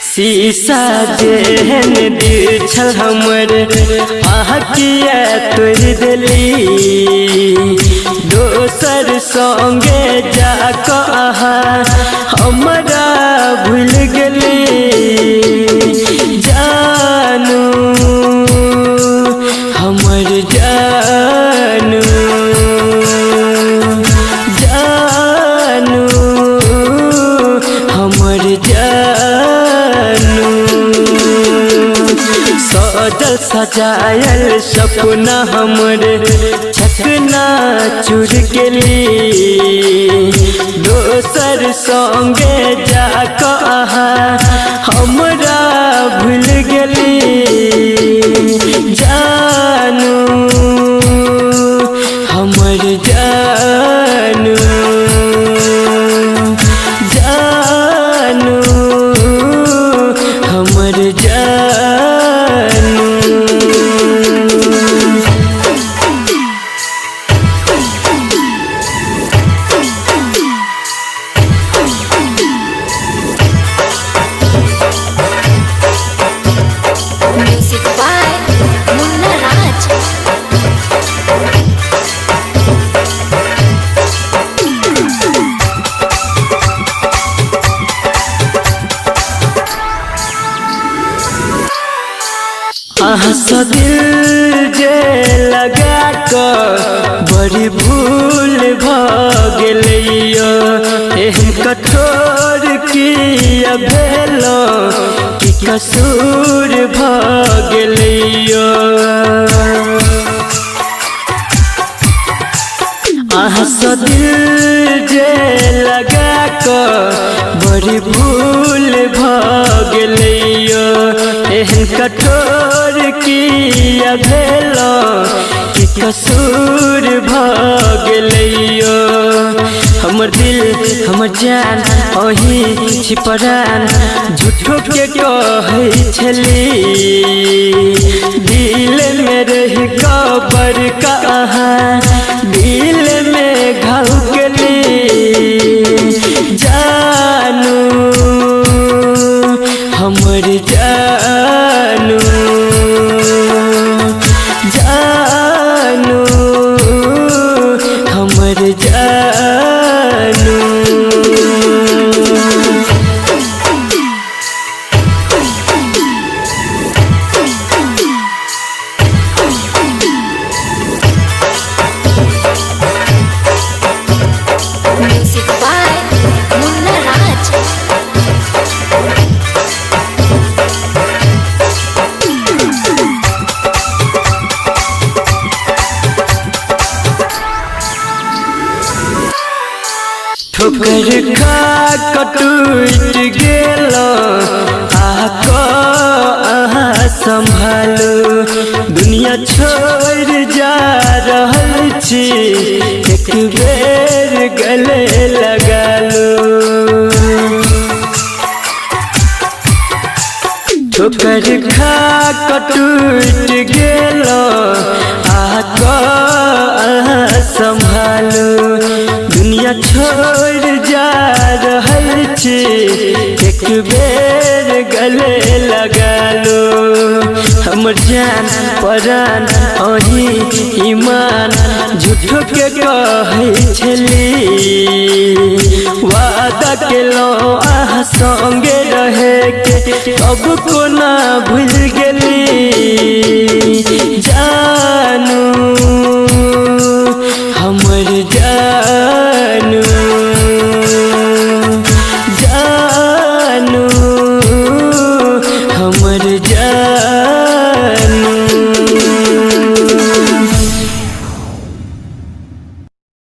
शीशा जेहन दिल छल हमर आँखिया तोड़ देली दोसर संगे जाकऽ हमरा भूल गेली जानू हमर जानू जानू हमर सजल सजायल सपना हमर चकना चूर गेली दोसर संगे जाकऽ हमरा भूल गेली जानू हमर जानू जानू हमर Music by Munna Raj. आहा दिल जे लगा कर बड़ी भूल गेलियो एहन कठोर किया भेलो कि कसूर गेलियो आहा दिल जे लगा कर बड़ी भूल गेलियो एहन कठोर किया भेलो कि कसूर गेलियो हमर दिल हमर जान अही छिपरान झूठो के कहै छली दिल में रही कबर कहाँ दिल में घाव गेली जानू हमर जानू जानू हमर जानू Music by Munna Raj. ठोकर खा टूट गेलो आको संभालो दुनिया छोड़ जा रहल छी एक बेर गले लगा लो ठोकर खा टूट गेलो आको संभालो दुनिया छोड़ जा रहल छी एक बेर गले लगा लो हमर जान परान अही ईमान झूठो के कहै छली वादा केलो आहा संगे रहे के अब कोना भूल गेली जानू